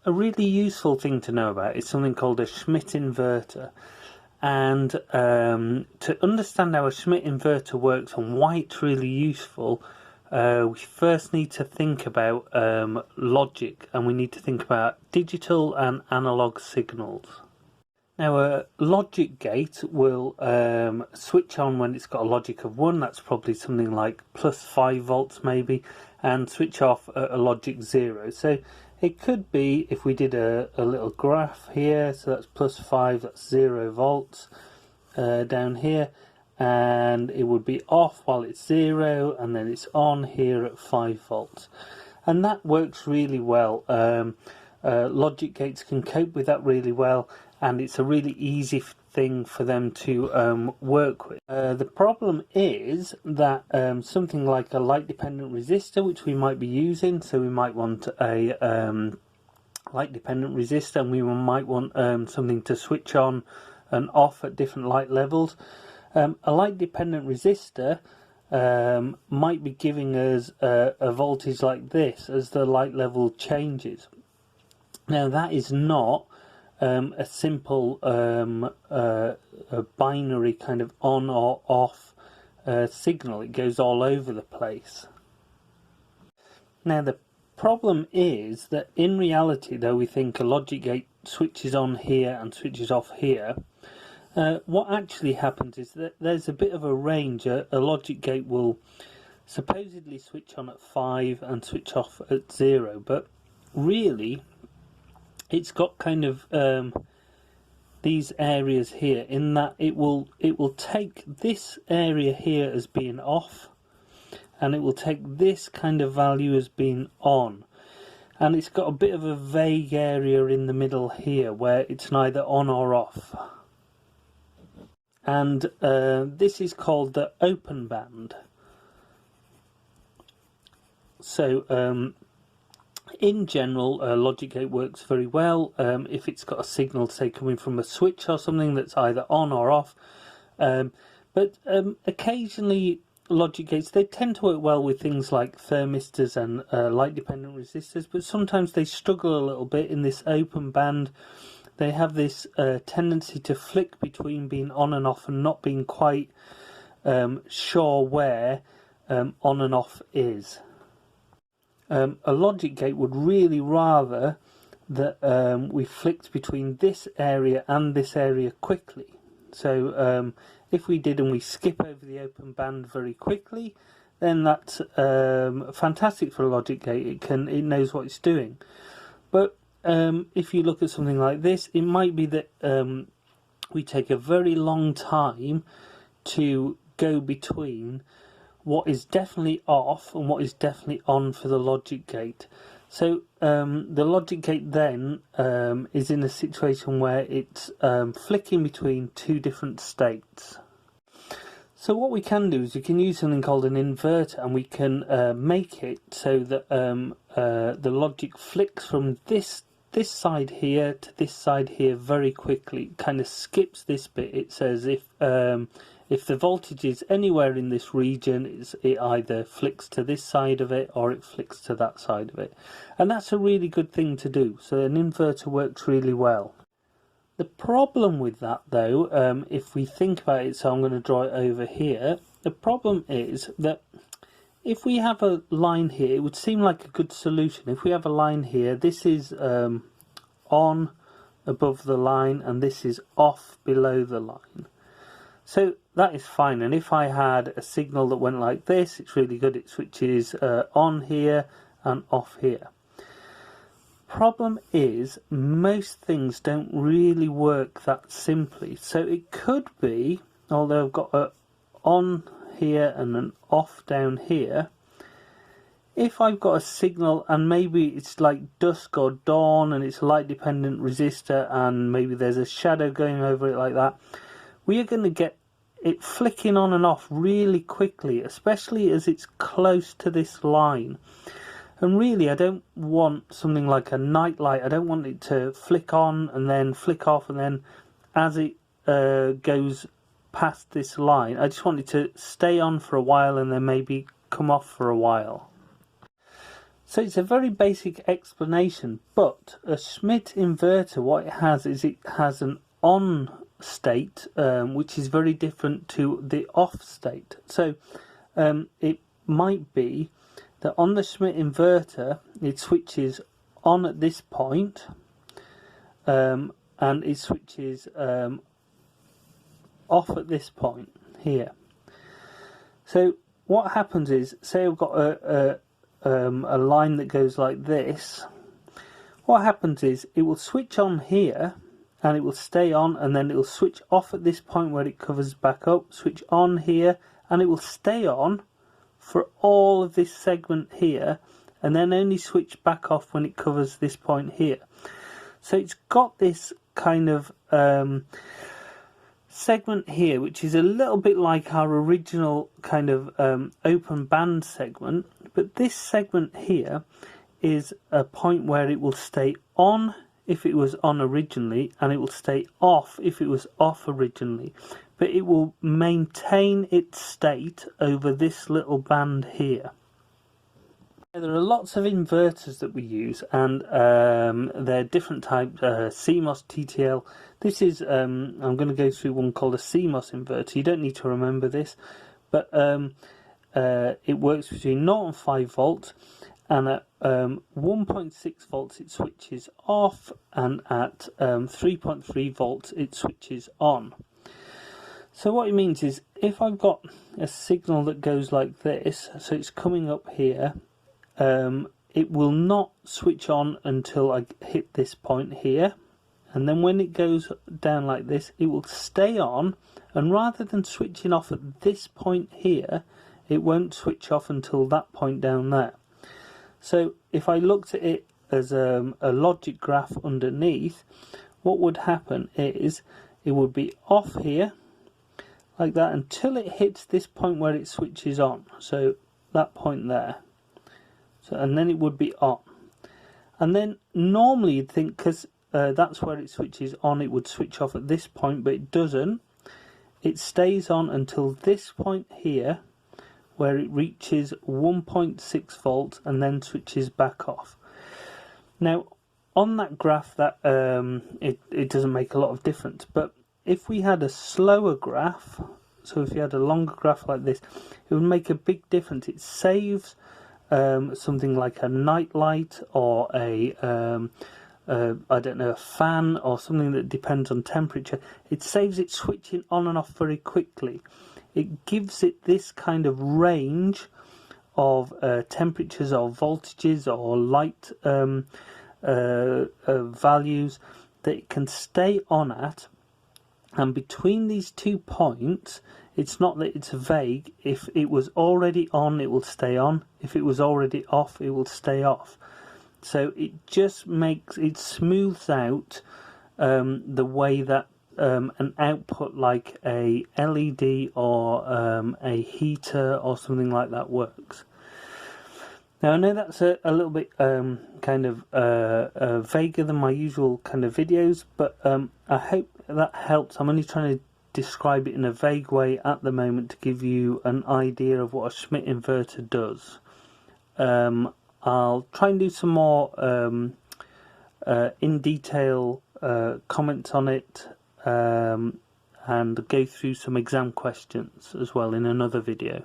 A really useful thing to know about is something called a Schmitt inverter. And to understand how a Schmitt inverter works and why it's really useful, we first need to think about logic, and we need to think about digital and analog signals. Now, a logic gate will switch on when it's got a logic of 1, that's probably something like plus 5 volts maybe, and switch off at a logic 0. So it could be, if we did a little graph here, so that's plus 5, that's 0 volts down here, and it would be off while it's 0, and then it's on here at 5 volts. And that works really well. Logic gates can cope with that really well, and it's a really easy thing for them to work with. The problem is that something like a light dependent resistor, which we might be using, so we might want a light dependent resistor, and we might want something to switch on and off at different light levels. A light dependent resistor might be giving us a voltage like this as the light level changes. Now that is not a simple a binary kind of on or off signal. It goes all over the place. Now the problem is that in reality, though we think a logic gate switches on here and switches off here, what actually happens is that there's a bit of a range. A logic gate will supposedly switch on at 5 and switch off at 0, but really it's got kind of these areas here, in that it will take this area here as being off, and it will take this kind of value as being on, and it's got a bit of a vague area in the middle here where it's neither on or off. And this is called the open band. So in general, a logic gate works very well if it's got a signal, say, coming from a switch or something that's either on or off. But occasionally logic gates, they tend to work well with things like thermistors and light dependent resistors, but sometimes they struggle a little bit in this open band. They have this tendency to flick between being on and off and not being quite sure where on and off is. A logic gate would really rather that we flicked between this area and this area quickly. So if we did and we skip over the open band very quickly, then that's fantastic for a logic gate. It knows what it's doing. But if you look at something like this, it might be that we take a very long time to go between what is definitely off and what is definitely on for the logic gate. So the logic gate then is in a situation where it's flicking between two different states. So what we can do is we can use something called an inverter, and we can make it so that the logic flicks from this side here to this side here very quickly. It kind of skips this bit. It says if the voltage is anywhere in this region, it either flicks to this side of it or it flicks to that side of it. And that's a really good thing to do. So an inverter works really well. The problem with that, though, if we think about it, so I'm going to draw it over here, the problem is that if we have a line here, it would seem like a good solution. If we have a line here, this is on above the line and this is off below the line. So that is fine, and if I had a signal that went like this, it's really good. It switches on here and off here. Problem is, most things don't really work that simply. So it could be, although I've got an on here and an off down here, if I've got a signal and maybe it's like dusk or dawn and it's a light dependent resistor and maybe there's a shadow going over it like that, we are going to get it flicking on and off really quickly, especially as it's close to this line. And really, I don't want something like a night light. I don't want it to flick on and then flick off, and then as it goes past this line, I just want it to stay on for a while and then maybe come off for a while. So it's a very basic explanation, but a Schmitt inverter, what it has is it has an on state, which is very different to the off state. So it might be that on the Schmitt inverter it switches on at this point, and it switches off at this point here. So what happens is, say I've got a line that goes like this. What happens is it will switch on here and it will stay on, and then it will switch off at this point where it covers back up, switch on here, and it will stay on for all of this segment here, and then only switch back off when it covers this point here. So it's got this kind of segment here, which is a little bit like our original kind of open band segment, but this segment here is a point where it will stay on if it was on originally, and it will stay off if it was off originally, but it will maintain its state over this little band here. There are lots of inverters that we use, and they're different types, CMOS, TTL. This is, I'm going to go through one called a CMOS inverter. You don't need to remember this, but it works between 0 and 5 volts, and at 1.6 volts it switches off, and at 3.3 volts it switches on. So what it means is, if I've got a signal that goes like this, so it's coming up here, it will not switch on until I hit this point here, and then when it goes down like this it will stay on, and rather than switching off at this point here, it won't switch off until that point down there. So if I looked at it as a logic graph underneath, what would happen is it would be off here like that until it hits this point where it switches on, so that point there. So, and then it would be on, and then normally you'd think, because that's where it switches on, it would switch off at this point, but it doesn't. It stays on until this point here where it reaches 1.6 volts and then switches back off. Now on that graph, that it doesn't make a lot of difference, but if we had a slower graph, so if you had a longer graph like this, it would make a big difference. It saves something like a night light, or I don't know, a fan, or something that depends on temperature. It saves it switching on and off very quickly. It gives it this kind of range of temperatures or voltages or light values that it can stay on at. And between these 2 points, it's not that it's vague. If it was already on, it will stay on. If it was already off, it will stay off. So it just makes, it smooths out the way that an output like a LED or a heater or something like that works. Now I know that's a little bit kind of vaguer than my usual kind of videos, but I hope that helps. I'm only trying to describe it in a vague way at the moment to give you an idea of what a Schmitt inverter does. I'll try and do some more in detail comments on it, and go through some exam questions as well in another video.